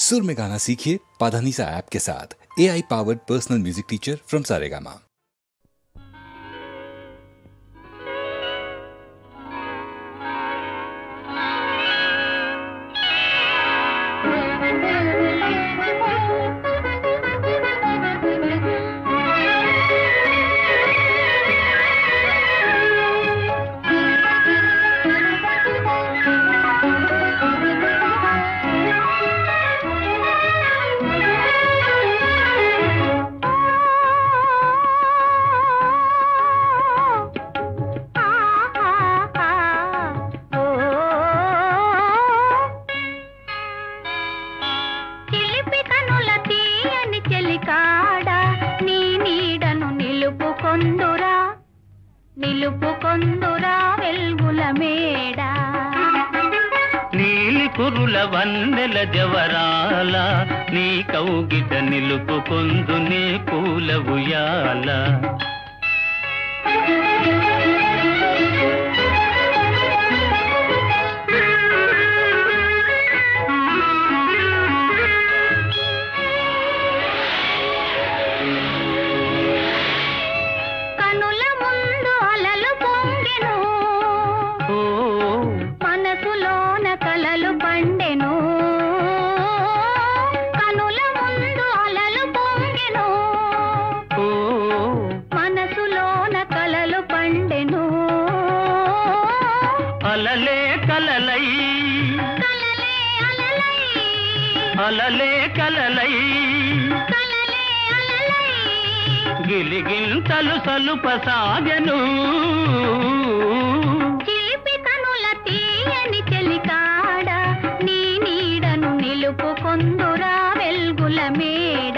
सुर में गाना सीखिए पाधानीसा ऐप के साथ। AI powered personal music teacher from Saregama. నిలుపుకొందురా వెల్గుల మేడ నీలి కురుల వన్నెల జవరాల నీ కౌగిట నిలుపుకొందు నీ పూల ఉయ్యాల అలలే కలలై గిలిగింతలు సలుపసాగను చిలిపి కనుల తీయని చెలికాడ నీ నీడను నిలుపుకొందురా వెల్గుల మేడ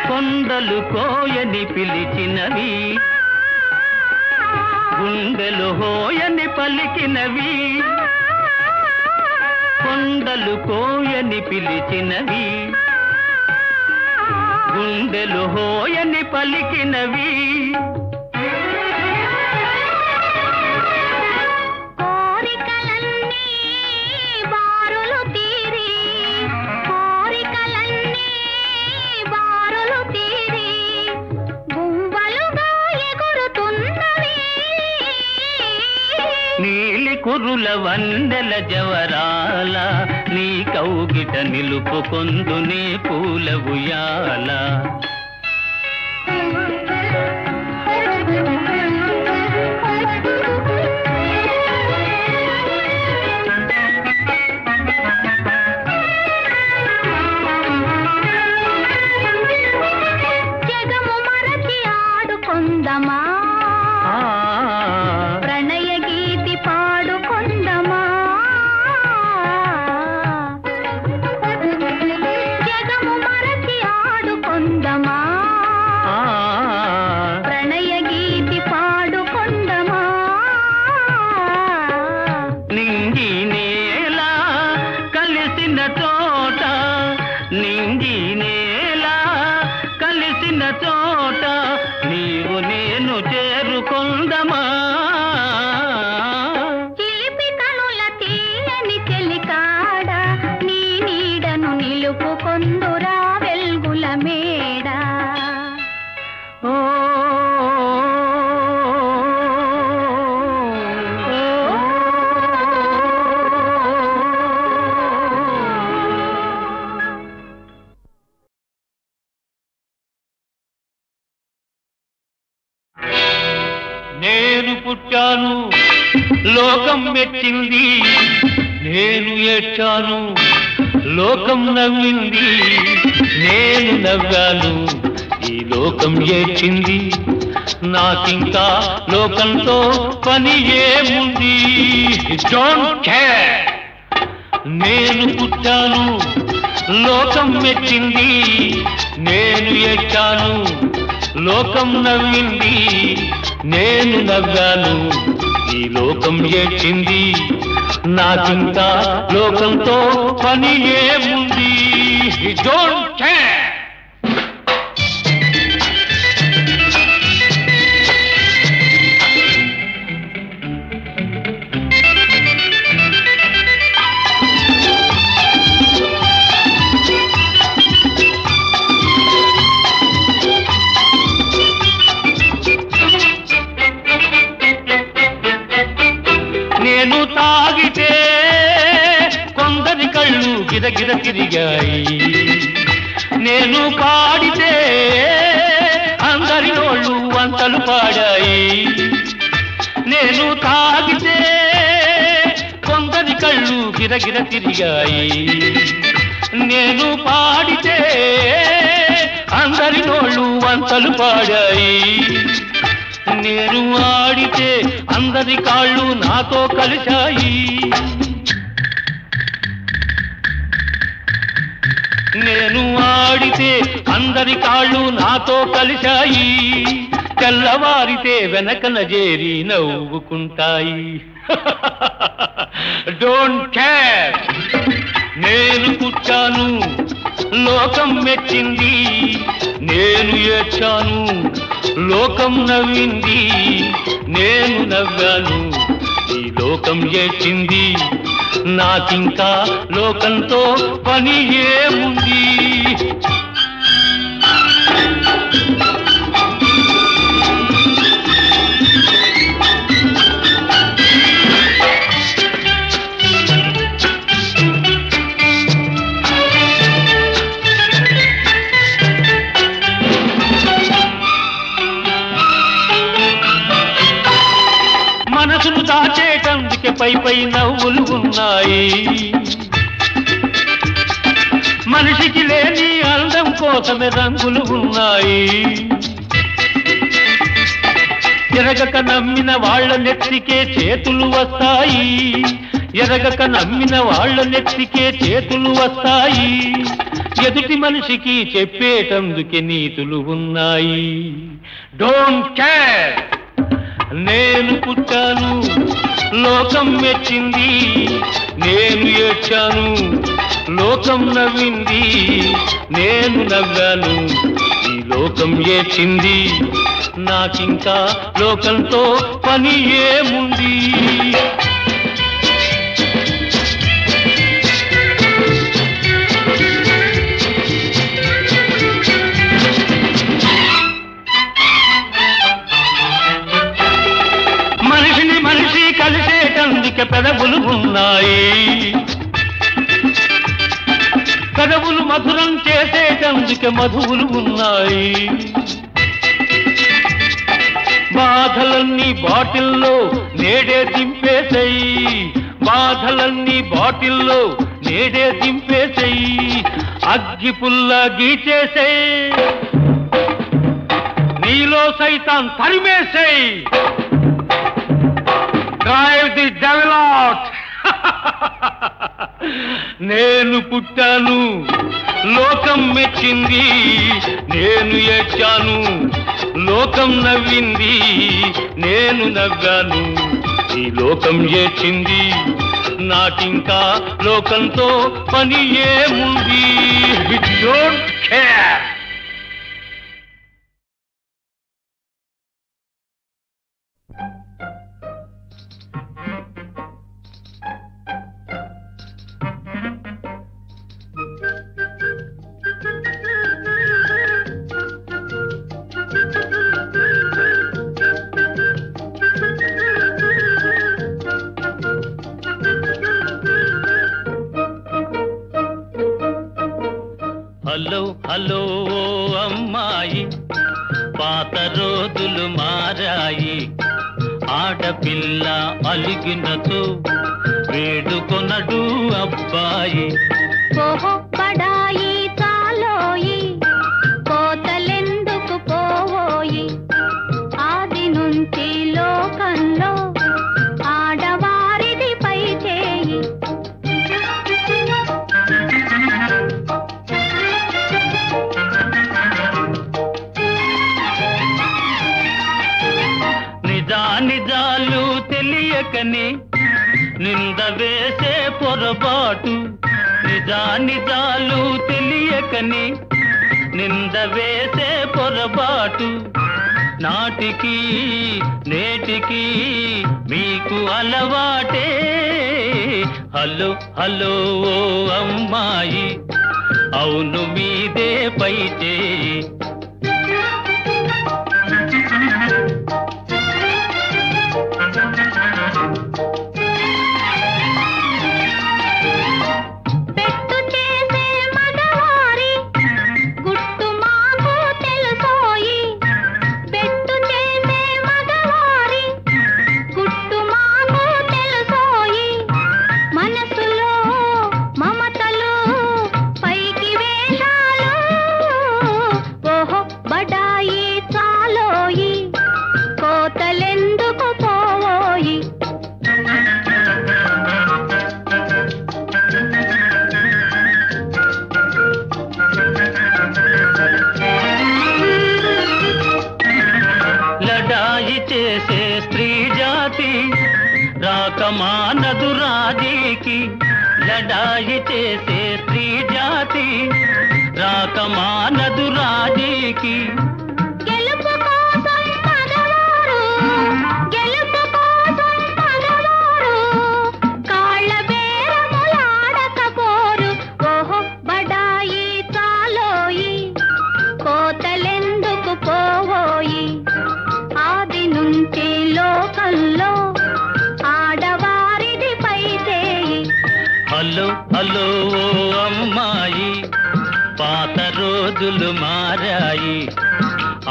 కొండలు కోయని పిలిచినవి గుండెలు హోయని పలికినవి కొండలు కోయని పిలిచినవి గుండెలు హోయని పలికినవి నీలి కురుల వన్నెల జవరాల నీ కౌగిట నిలుపుకొందు నీ పూల ఉయ్యాల జగము మరచి ఆడుకొందమా నింగి నేల కలిసిన చోట నీవు నేను చేరుకొందమా చిలిపి కనుల తీయని చెలికాడ నీ నీడను నిలుపుకొందురా వెల్గుల మేడ నేను పుట్టాను లోకం మెచ్చింది నేను ఏడ్చాను లోకం నవ్వింది నేను నవ్వాను ఈ లోకం ఏడ్చింది నాకింకా లోకంతో పని ఏముంది డోంట్ కేర్ నేను పుట్టాను లోకం మెచ్చింది నేను ఏడ్చాను లోకం నవ్వింది నేను నవ్వాను ఈ లోకం ఏడ్చింది నాకింకా లోకంతో పని ఏముంది డోంట్ కేర్. నేను తాగితే కొందరి కళ్ళు గిరగిర తిరిగాయి, నేను పాడితే అందరి నోళ్ళు వంతలు పాడాయి. నేను తాగితే కొందరి కళ్ళు గిరగిర తిరిగాయి, నేను పాడితే అందరి నోళ్ళు వంతలు పాడాయి. నేను ఆడితే అందరి కాళ్ళు నాతో కలిశాయి. నేను ఆడితే అందరి కాళ్ళు నాతో కలిశాయి. తెల్లవారితే వెనకన చేరి నవ్వుకుంటాయి. Don't care. నేను పుట్టాను, లోకం మెచ్చింది, నేను ఏడ్చాను, లోకం నవ్వింది, నేను నవ్వాను, ఈ లోకం ఏడ్చింది. నాకింకా లోకంతో పని ఏముంది? మనసును దాచేటందుకే పై పై నవ్వులు ఉన్నాయి, మనిషికి లేని అందం కోసమే రంగులు ఉన్నాయి. ఎరగక నమ్మిన వాళ్ళ నెత్తికే చేతులు వస్తాయి, ఎరగక నమ్మిన వాళ్ళ నెత్తికే చేతులు వస్తాయి. ఎదుటి మనిషికి చెప్పేటందుకే నీతులు ఉన్నాయి. Don't care. నేను పుట్టాను, లోకం మెచ్చింది, నేను ఏడ్చాను, లోకం నవ్వింది, నేను నవ్వాను, ఈ లోకం ఏడ్చింది. నాకింకా లోకంతో పని ఏముంది? మనిషిని మనిషి కలిసేటందుకే పెదవులు ఉన్నాయి, పెదవులు మధురం చేసేటందుకే మధువులు ఉన్నాయి. బాధలన్నీ బాటిల్లో నేడే దింపేసేయి, బాధలన్నీ బాటిల్లో నేడే దింపేసేయి. అగ్గి పుల్ల గీచేసేయి, నీలో సైతాన్ తరిమేసేయి. Drive the devil out. నేను పుట్టాను, లోకం మెచ్చింది, నేను ఏడ్చాను, లోకం నవ్వింది, నేను నవ్వాను, ఈ లోకం ఏడ్చింది. నాకింకా లోకంతో పని ఏముంది? Don't care. హలో హలో అమ్మాయి, పాత రోజులు మారాయి, ఆడపిల్ల అలిగినతో వేడుకొనడు అబ్బాయి. ఓహో పడాయి చాలోయి, కోతలెందుకు పోవోయి, ఆది నుంచి లోకంలో ఆడవారిది పై చేయి. నిజాలు తెలియకని నింద వేసే పొరపాటు, నిజ నిజాలు తెలియకని నింద వేసే పొరపాటు నాటికి నేటికి మీకు అలవాటే. హలో హలో ఓ అమ్మాయి, అవును మీదే పై చేయి. రాకమానదు రాజీకి లడాయి చేసే స్త్రీ జాతి, రాకమానదు రాజీకి. గెలుపు కోసం మగవారు, గెలుపు కోసం మగవారు, కాళ్ళ బేరములాడకపోరు. ఓహో బడాయి చాలోయి, కోతలెందుకు పోవోయి. ఆది నుంచి లోకంలో ఆడవారిది పై చేయి. హలో హలో ఓ అమ్మాయి, పాత రోజులు మారాయి.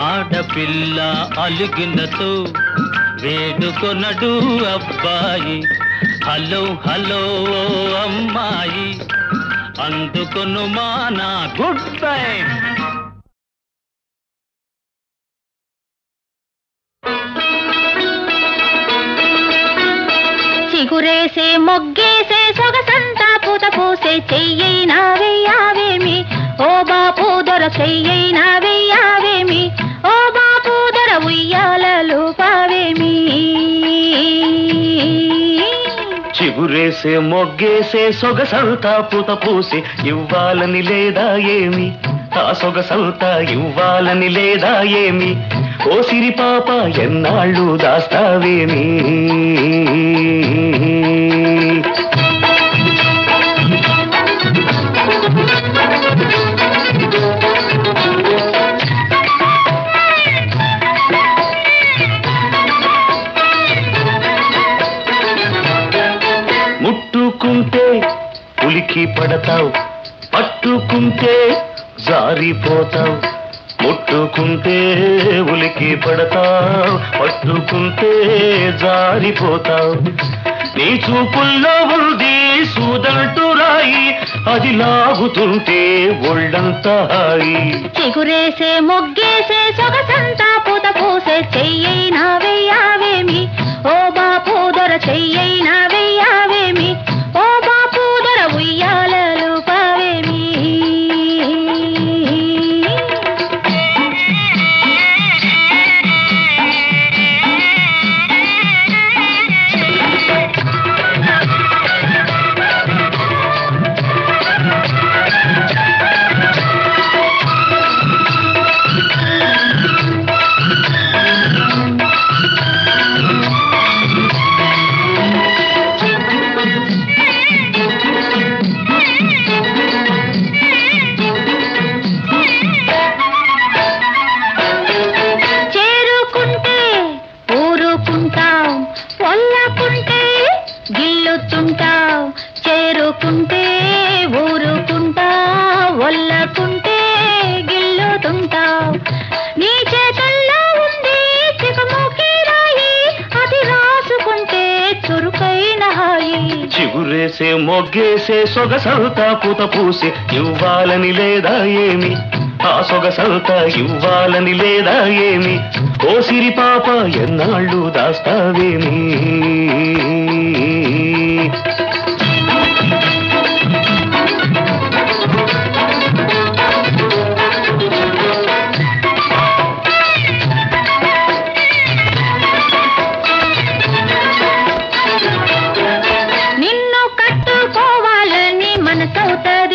ఆడపిల్ల అలుగినతో వేడుకొనడు అబ్బాయి. హలో హలో ఓ అమ్మాయి, అందుకొను మా నా గుడ్ బై. చిగురేసే మొగ్గేసే సొగసంతా పూత పూసే చెయ్యైనా వెయ్యావేమి. ఓ బాపు దొర చెయ్యైనా వెయ్యావేమి. ఓ బాపు దొర ఉయ్యాలలు పావేమి. చిగురేసే మొగ్గేసే సొగసంతా పూత పూసే ఇవ్వాలని లేదా ఏమి. ఆ సొగసంతా ఇవ్వాలని లేదా ఏమి. ఓ సిరి పాప ఎన్నాళ్ళు దాస్తావేమి. ముట్టుకుంటే ఉలికి పడతావు, పట్టుకుంటే జారిపోతావు. ముట్టుకుంటే ఉలికి పడతావు, పట్టుకుంటే జారిపోతావు. నీ చూపుల్లో ఉంది సూదంటూ రాయి, అది లాగుతుంటే ఒళ్ళంతా హాయి. చిగురేసే మొగ్గేసే సొగసంతా పూత పూసే చెయ్యైనా వెయ్యావేమి. ఓ బాపు దొర చెయ్యైనా వెయ్యావేమి. ఓ బాపు దొర ఉయ్యాలలు పావేమి. చేరుకుంటే ఊరుకుంటావు, పొల్లకుంటే గిల్లుతుంటావు. చేరుకుంటే ఊరుకుంటావు, ఒల్లకుంటే గిల్లుతుంటావు. నీ చేతల్లో ఉంది చికముకి రాయి, అది రాసుకుంటే చురుకైన హాయి. చిగురేసే మొగ్గేసే సొగసంతా పూత పూసే ఇవ్వాలని లేదా ఏమి. ఆ సొగసంతా ఇవ్వాలని లేదా ఏమి. ఓ సిరి పాప ఎన్నాళ్ళు దాస్తావేమి. నిన్ను కట్టుకోవాలని మనసవుతుంది.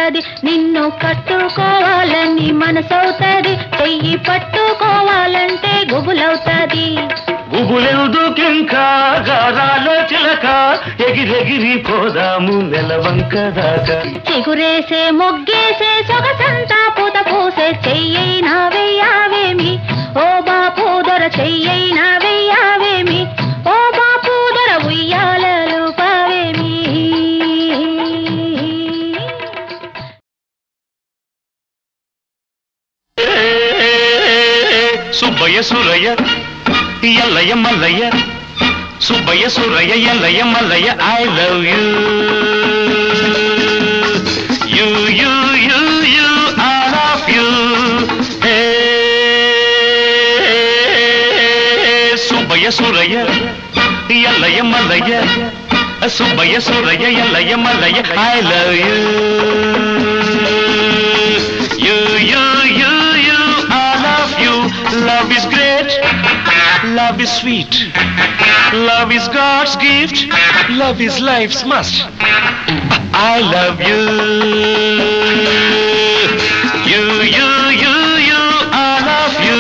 అవుతది, నిన్ను కట్టుకోవాలని మనసవుతది, చెయ్యి పట్టుకోవాలంటే గుబులవుతది. గుబులెందుకింకా గారాలో చిలక, ఎగిరెగిరి పోదాము నెలవంక దాకా. చిగురేసే మొగ్గేసే సొగసంతా పూత పూసే, చెయ్యైనా వెయ్యావేమి ఓ బాపు దొర, చెయ్యైనా వెయ్యావేమి ఓ బాపు దొర, ఉయ్యాలలు పావేమి. Subbayya Suraiah Ellaiah Mallayya, Subbaiah Suraiah Ellaiah Mallayya, I love you you you you you I love you. Subbayya Suraiah Ellaiah Mallayya, Subbaiah Suraiah Ellaiah Mallayya, I love you you you you you I love you. Love is great, love is sweet, love is God's gift, love is life's must. I love you, you, you, you, you, I love you.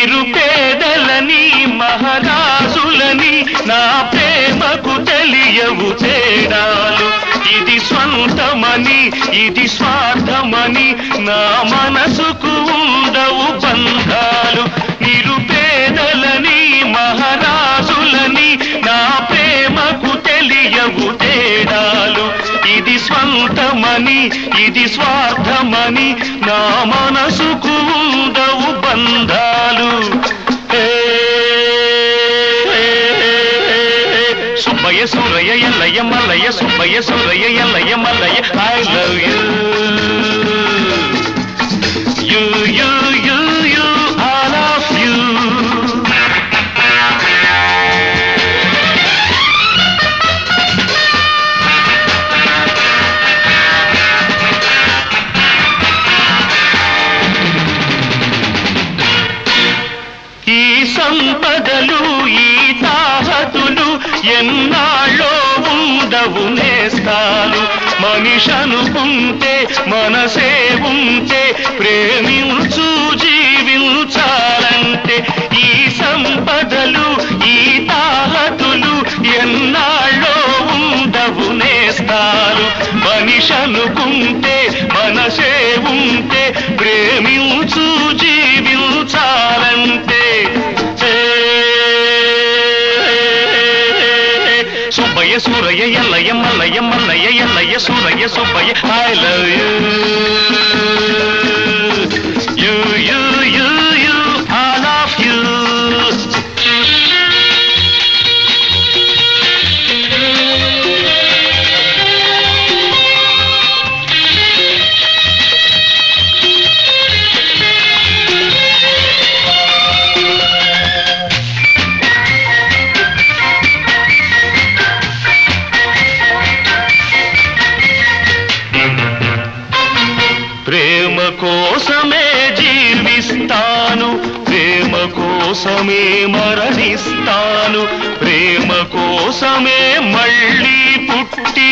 నిరుపేదలని మహారాజులని నా ప్రేమకు తెలియవు తేడాలు, ఇది స్వంతమని ఇది స్వార్థమని నా మనసుకు ఉండవు బంధాలు. నిరుపేదలని మహారాజులని నా ప్రేమకు తెలియవు తేడాలు, ఇది స్వంతమని ఇది స్వార్థమని నా మనసుకు ఉండవు బంధాలు. Subbaiah Suraiah Ellaiah Mallayya, Subbaiah Suraiah Ellaiah Mallayya, I love you you you you you I love you. ఈ సంపదలు ఈ తాహతులు ఎన్నాళ్ళో ఉండవు నేస్తాలు, మనిషనుకుంటే మనసే ఉంటే ప్రేమించు జీవించాలంటే. ఈ సంపదలు ఈ తాహతులు ఎన్నాళ్ళో ఉండవు నేస్తాలు, మనిషనుకుంటే మనసే ఉంటే ప్రేమించు జీవించాలంటే. Subbayya Suraiah Ellaiah Mallayya, Mallayya Ellayya Surayya Subbayya, I love you you you you you I love you. ప్రేమ కోసమే జీవిస్తాను, ప్రేమ కోసమే మరణిస్తాను, ప్రేమ కోసమే మళ్ళీ పుట్టి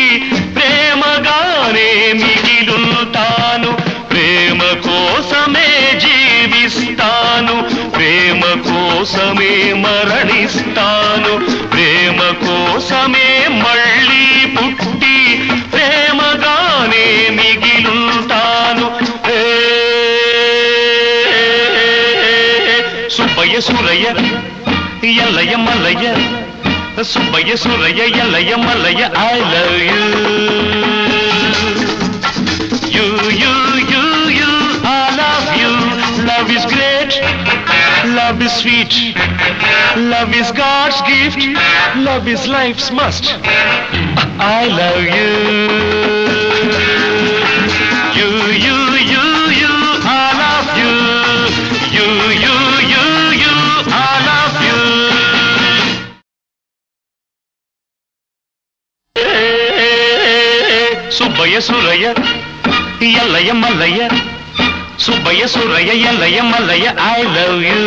ప్రేమగానే మిగిలుతాను. ప్రేమ కోసమే జీవిస్తాను, ప్రేమ కోసమే మరణిస్తాను, ప్రేమ కోసమే మళ్ళీ పుట్టి ప్రేమగానే మిగిలుతాను. Subbayya Suraiah Ellaiah Mallayya, Subbaiah Suraiah Ellaiah Mallayya, I love you you you you you I love you. Love is great, love is sweet, love is God's gift, love is life's must. I love you you you you you I love you Subbayya Surayya Ellaiah Mallayya Subbaiah Surayya Ellaiah Mallayya I love you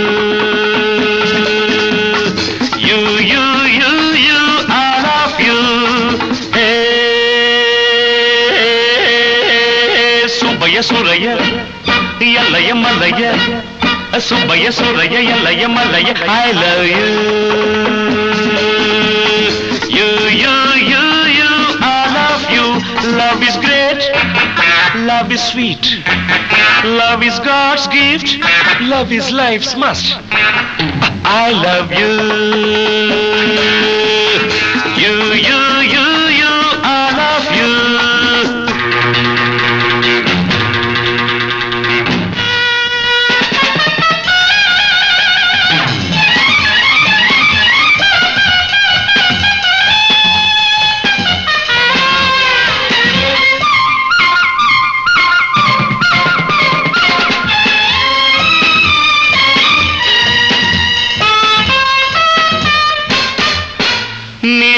you you you you I love you Subbayya Surayya Ellaiah Mallayya Subbaiah Surayya Ellaiah Mallayya I love you you you you you I love you love is great love is sweet love is God's gift love is life's must I love you you you you you I love you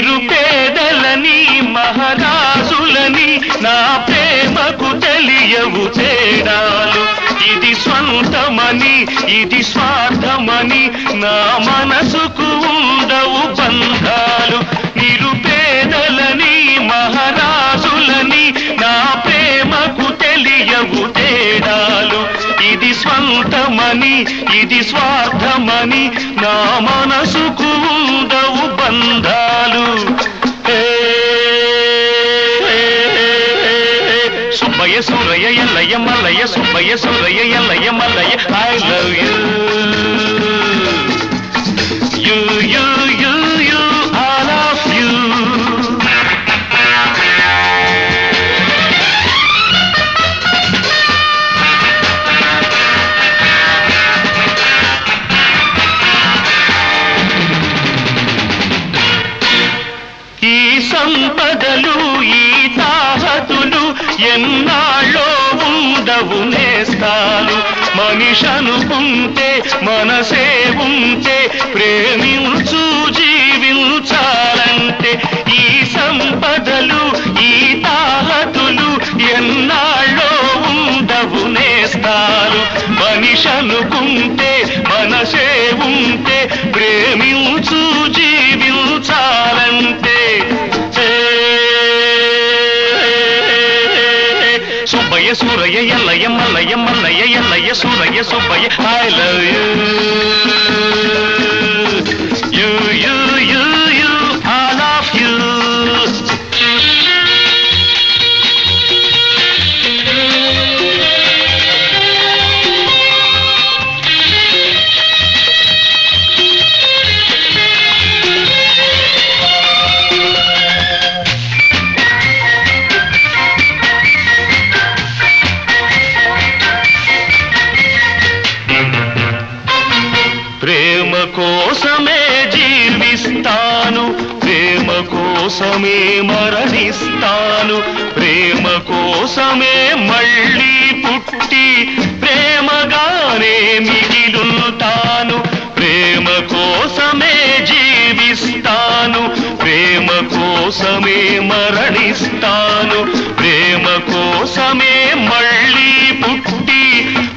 నిరుపేదలని మహారాజులని నా ప్రేమకు తెలియవు తేడాలు ఇది స్వంతమని ఇది స్వార్థమని నా మనసుకు ఉండవు బంధాలు నిరుపేదలని మహారాజులని నా ప్రేమకు తెలియవు తేడాలు ఇది స్వంతమని ఇది స్వార్థమని నా మనసుకు ఉండవు బంధాలు Subbaiah Surayya Ellaiah Mallayya Subbaiah Surayya Ellaiah Mallayya I love you you you you you I love you ఈ సంపదలు ఈ తాహతులు ఎన్నాళ్ళో ఉండవు నేస్తాలు మనిషనుకుంటే మనసే ఉంటే ప్రేమించు జీవించాలంటే ఈ సంపదలు ఈ తాహతులు ఎన్నాళ్ళో ఉండవు నేస్తాలు మనిషనుకుంటే మనసే ఉంటే ప్రేమించు జీవించాలంటే Subbayya Surayya Ellaiah Mallayya Mallayya Ellayya Surayya Subbayya I love you you you you you I love you ప్రేమ కోసమే జీవిస్తాను ప్రేమ కోసమే మరణిస్తాను ప్రేమ కోసమే మళ్ళీ పుట్టి ప్రేమగానే మిగిలుతాను ప్రేమ కోసమే జీవిస్తాను ప్రేమ కోసమే మరణిస్తాను ప్రేమ కోసమే మళ్ళీ పుట్టి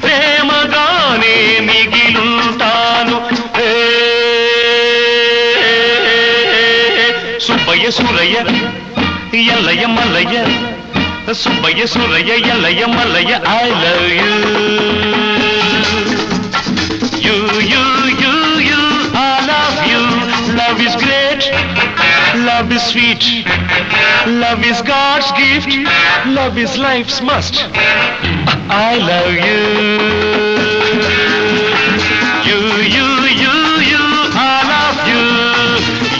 ప్రేమగానే మిగిలుతాను Subbayya Surayya Ellaiah Mallayya Subbaiah Surayya Ellaiah Mallayya I love you you you you you I love you love is great love is sweet love is God's gift love is life's must I love you you you you you I love you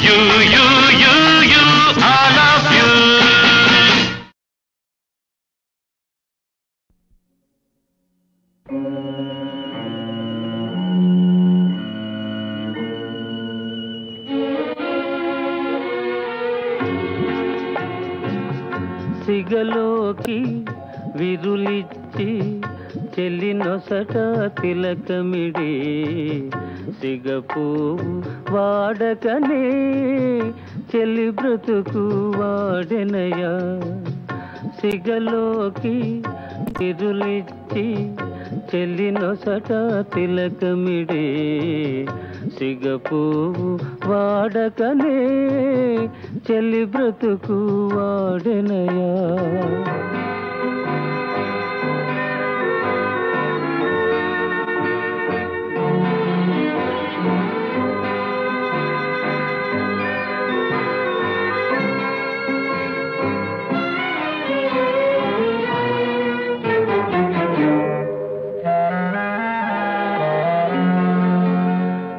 you you you you I love you సిగలోకి విరులిచ్చి చెల్లినొసట తిలకమిడి సిగపువ్వు వాడకనే చెల్లి బ్రతుకు వాడెనయా సిగలోకి తిరులిచ్చి చెల్లినొసట తిలకమిడే సిగపువ్వు వాడకనే చెల్లి బ్రతుకు వాడెనయా.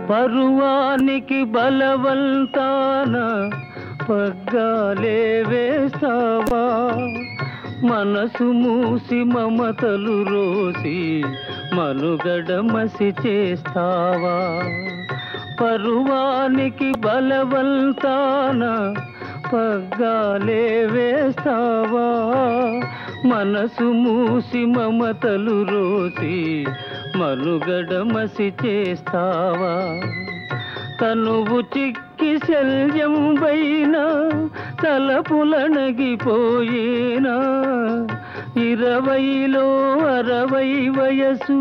పరువానికి బలవంతాన పగ్గాలే వేస్తావా, మనసు మూసి మమతలు రోసి మనుగడ మసి చేస్తావా. పరువానికి బలవంతాన పగ్గాలే వేస్తావా, మనసు మూసి మమతలు రోసి మనుగడ మసి చేస్తావా. తనువు చిక్కి శల్యం వైనా తలపులనగిపోయేనా, 20లో 60 వయసు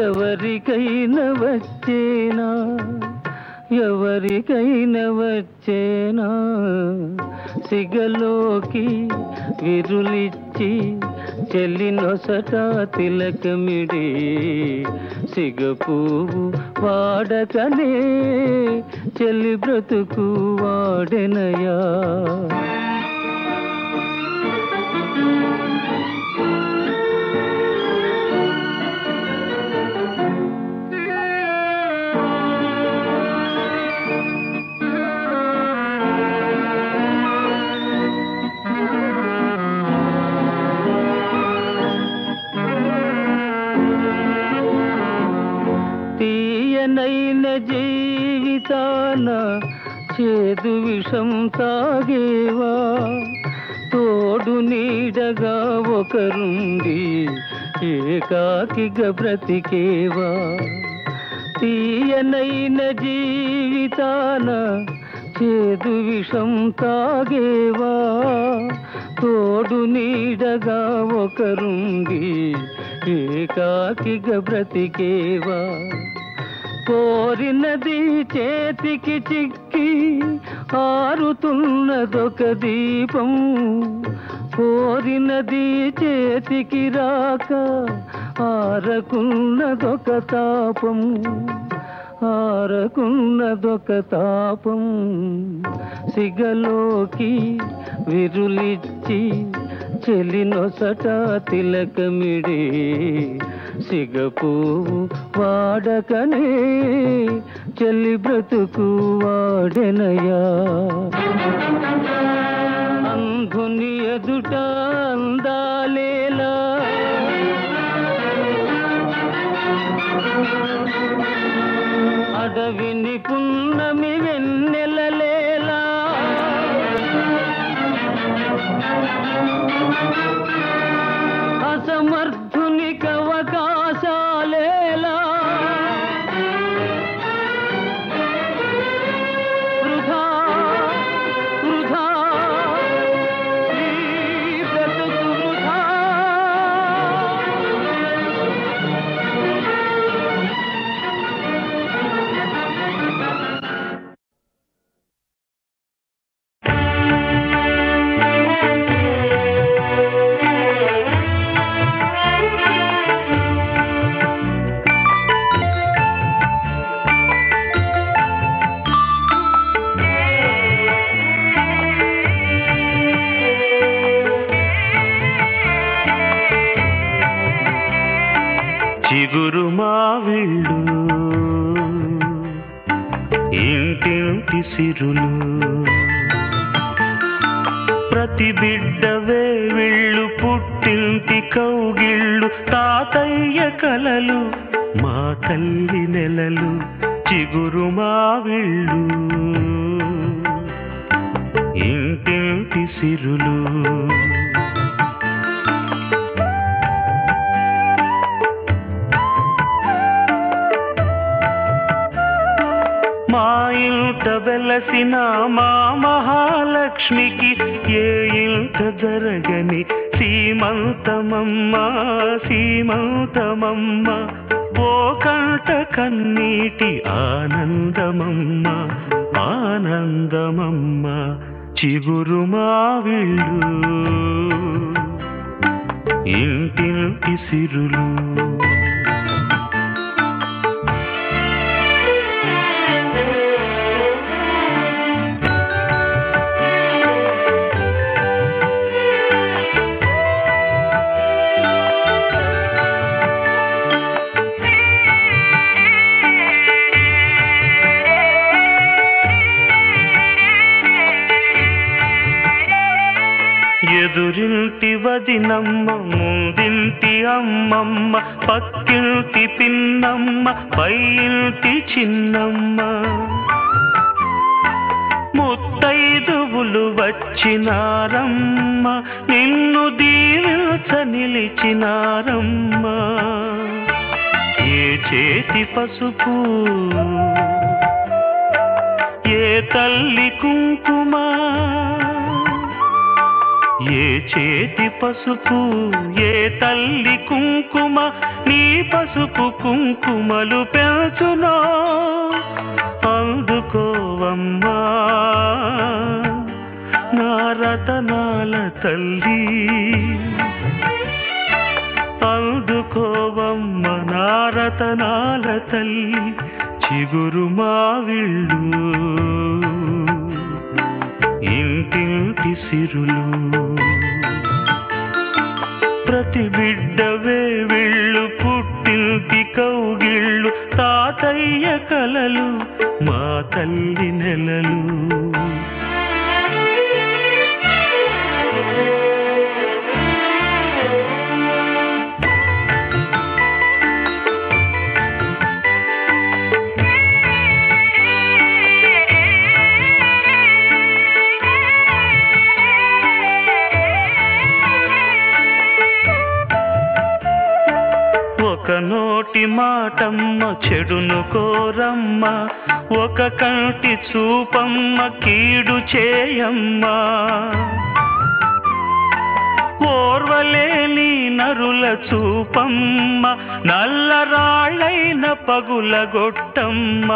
ఎవరికైనా వచ్చేనా, ఎవరికైనా వచ్చేనా. సిగలోకి విరులిచ్చి చెల్లినొసట తిలకమిడే సిగపువ్వు వాడకనే చెల్లి బ్రతుకు వాడెనయా. తీయనైన జీవితాన చేదు విషం తాగేవా, తోడు నీడగా ఒకరుండి ఏకాకిగా బ్రతికేవా. తీయనైన జీవితాన చేదు విషం తాగేవా, తోడు నీడగా ఒకరుండి ఏకాకిగా బ్రతికేవా. కోరినది చేతికి చిక్కి ఆరుతున్నదొక దీపం, కోరినది చేతికి రాక ఆరకున్నదొక తాపం, ఆరకున్నదొక తాపం. సిగలోకి విరులిచ్చి చెల్లినొసట తిలకమిడే సిగపువ్వు వాడకనే చెల్లి బ్రతుకు వాడెనయా. అంధుని ఎదుట అందాలేలా, అడవిని పున్నమి వెన్నెలలేలా, అసమర్థునికి అవకాశాలేలా, వృధా వృధా ఈ బ్రతుకు వృధా. చిగురు మావిళ్ళు ఇంటింటి సిరులు, ప్రతి బిడ్డవే విళ్ళు పుట్టింటి కౌగిళ్ళు, తాతయ్య కలలు మా తల్లి నెలలు. చిగురు మావిళ్ళు ఇంటింటి సిరులు, మా ఇంట వెలసిన మా మహాలక్ష్మికి ఏ ఇంట జరగని సీమంతమమ్మ సీమంతమమ్మ ఓ కంట కన్నీటి ఆనందమమ్మ ఆనందమమ్మ చిగురు మావిళ్ళు ఇంటింటి సిరులు ఎదురింటి వదినమ్మ ముందింటి అమ్మమ్మ పక్కింటి పిన్నమ్మ పైంటి చిన్నమ్మ ముత్తైదువులు వచ్చినారమ్మ నిన్ను దీవించ నిలిచినారమ్మ ఏ చేతి పసుపు ఏ తల్లి కుంకుమ ఏ చేతి పసుపు ఏ తల్లి కుంకుమ నీ పసుపు కుంకుమలు పెంచునో అందుకోవమ్మా నా రతనాల తల్లి అందుకోవమ్మ నా రతనాల తల్లి చిగురు మావిళ్ళు ఇంటింటి సిరులు ప్రతి బిడ్డవే విళ్ళు పుట్టింటి కౌగిళ్ళు తాతయ్య కలలు మా తల్లి నెలలు ఒక నోటి మాటమ్మ చెడును కోరమ్మ ఒక కంటి చూపమ్మ కీడు చేయమ్మ ఓర్వలేని నరుల చూపమ్మ నల్లరాళ్ళైన పగులగొట్టమ్మ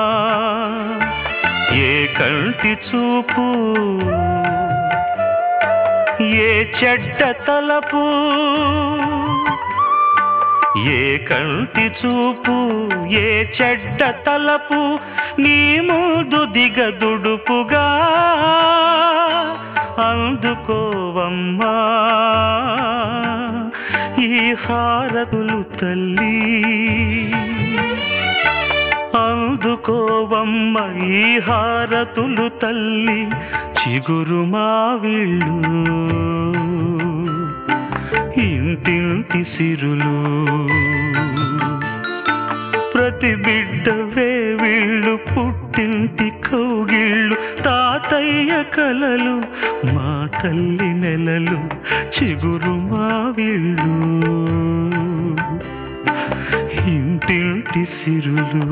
ఏ కంటి చూపు ఏ చెడ్డ తలపు ఏ కంటి చూపు ఏ చెడ్డ తలపు నీ ముందు దిగదుడుపుగా అందుకోవమ్మా ఈ హారతులు తల్లి అందుకోవమ్మ ఈ హారతులు తల్లి చిగురు మావిళ్ళు ఇంటింటి సిరులు ప్రతి బిడ్డవే వీళ్ళు పుట్టింటి కౌగిళ్ళు తాతయ్య కలలు మా తల్లి నెలలు చిగురు మావిళ్ళు ఇంటింటి సిరులు